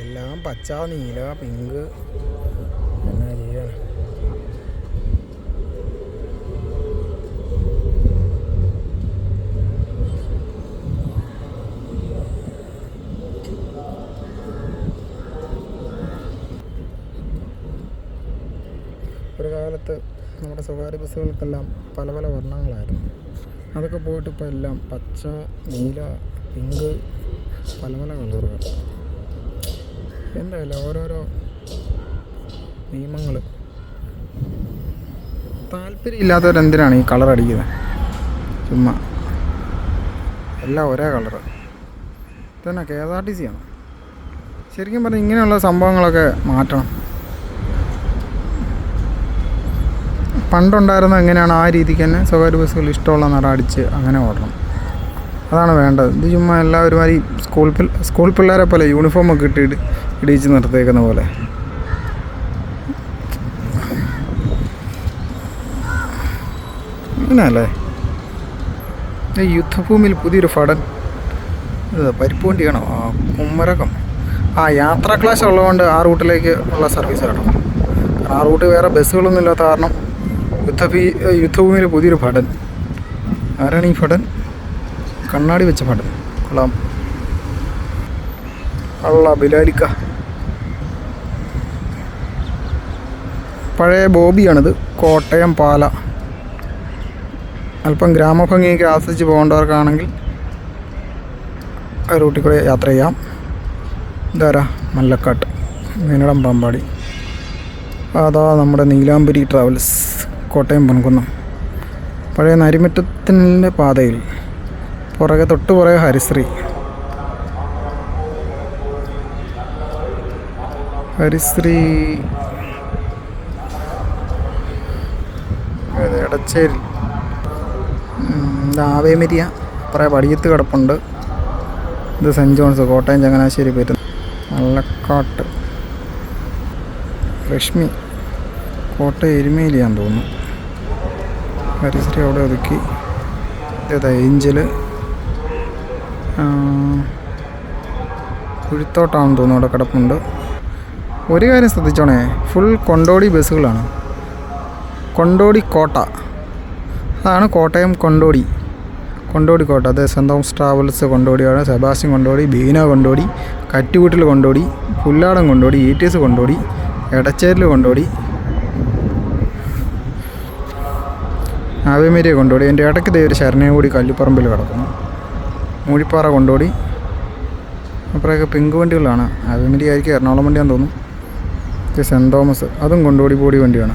എല്ലാം പച്ച, നീല, പിങ്ക് എന്നാ ചെയ്യാണ്. ഒരു കാലത്ത് നമ്മുടെ സ്വകാര്യ ബസ്സുകൾക്കെല്ലാം പല പല വർണ്ണങ്ങളായിരുന്നു. അതൊക്കെ പോയിട്ട് ഇപ്പോൾ എല്ലാം പച്ച, നീല, പിങ്ക്, പല പല കളറുകൾ. എന്തായാലും ഓരോരോ നിയമങ്ങൾ. താല്പര്യമില്ലാത്തവരെന്തിനാണ് ഈ കളർ അടിക്കുന്നത്? ചുമ്മാ എല്ലാം ഒരേ കളറ്. ഇതന്നെ KSRTC ആണ്. ശരിക്കും പറഞ്ഞാൽ ഇങ്ങനെയുള്ള സംഭവങ്ങളൊക്കെ മാറ്റണം. പണ്ടുണ്ടായിരുന്നത് എങ്ങനെയാണ് ആ രീതിക്ക് തന്നെ സ്വകാര്യ ബസ്സുകൾ ഇഷ്ടമുള്ള നിറം അടിച്ച് അങ്ങനെ ഓടണം. അതാണ് വേണ്ടത്. ഇത് ചുമ്മാ എല്ലാവരും ഈ സ്കൂൾ പിള്ളേരെ പോലെ യൂണിഫോമൊക്കെ ഇട്ടിട്ട് ഇടിച്ച് നിർത്തിയേക്കുന്ന പോലെ. അങ്ങനെയല്ലേ? ഈ യുദ്ധഭൂമിയിൽ പുതിയൊരു ഫടൻ. ഇത് പരിപ്പ് വണ്ടിയാണോ? കുമരകം. യാത്രാ ക്ലാസ് ഉള്ളതുകൊണ്ട് ആ റൂട്ടിലേക്ക് ഉള്ള സർവീസ് കേട്ടോ. ആ റൂട്ട് വേറെ ബസ്സുകളൊന്നും ഇല്ലാത്ത കാരണം യുദ്ധഭൂമിയിൽ പുതിയൊരു ഫടൻ. ആരാണ് ഈ ഫടൻ? കണ്ണാടി വെച്ച ഫടൻ. കൊള്ളാം. ബിലാലിക്ക. പഴയ ബോബിയാണിത്. കോട്ടയം പാല. അല്പം ഗ്രാമഭംഗിയൊക്കെ ആസ്വദിച്ച് പോകേണ്ടവർക്കാണെങ്കിൽ ആ റൂട്ടിൽ കൂടെ യാത്ര ചെയ്യാം. ഇതാരാ? മല്ലക്കാട്ട്, മീനടം, പാമ്പാടി. അതാ നമ്മുടെ നീലാംബരി ട്രാവൽസ്, കോട്ടയം പൊൻകുന്നം. പഴയ നരിമറ്റത്തിൻ്റെ പാതയിൽ തൊട്ട് പുറകെ ഹരിശ്രീ. എടച്ചേരി. ഇത് ആവേമരിയ. കുറേ പടിയത്ത് കിടപ്പുണ്ട്. ഇത് സെൻറ്റ് ജോൺസ്, കോട്ടയം ചങ്ങനാശ്ശേരി പേര്. മല്ലക്കാട്ട്. ലക്ഷ്മി, കോട്ടയം എരുമേലിയാന്ന് തോന്നുന്നു. ഹരിശ്രീ അവിടെ ഒതുക്കി. ഇതേതാ? ഏഞ്ചല്. കുഴിത്തോട്ടാണെന്ന് തോന്നുന്നു അവിടെ കിടപ്പുണ്ട്. ഒരു കാര്യം ശ്രദ്ധിച്ചോണേ, ഫുൾ കൊണ്ടോടി ബസ്സുകളാണ്. കൊണ്ടോടി കോട്ട, അതാണ് കോട്ടയം കൊണ്ടോടി കോട്ട. അത് സെൻറ് തോമസ് ട്രാവൽസ് കൊണ്ടോടിയാണ്. സെബാസ്റ്റ്യൻ കൊണ്ടോടി, ബീന കൊണ്ടോടി, കറ്റുകൂട്ടിൽ കൊണ്ടോടി, പുല്ലാടം കൊണ്ടോടി, ETS കൊണ്ടോടി, എടച്ചേരിൽ കൊണ്ടോടി, ആവേമേരിയ കൊണ്ടോടി. എൻ്റെ ഇടയ്ക്ക് ഒരു ശരണയകൂടി കല്ലുപ്പറമ്പിൽ കിടക്കുന്നു. മൂഴിപ്പാറ കൊണ്ടോടി. അപ്പോഴൊക്കെ പിങ്ക് വണ്ടികളാണ്. ആവേമേരിയ ആയിരിക്കും, എറണാകുളം വണ്ടിയാന്ന് തോന്നുന്നു. ഇത് സെൻറ് തോമസ്, അതും കൊണ്ടോടി ബോഡി വണ്ടിയാണ്.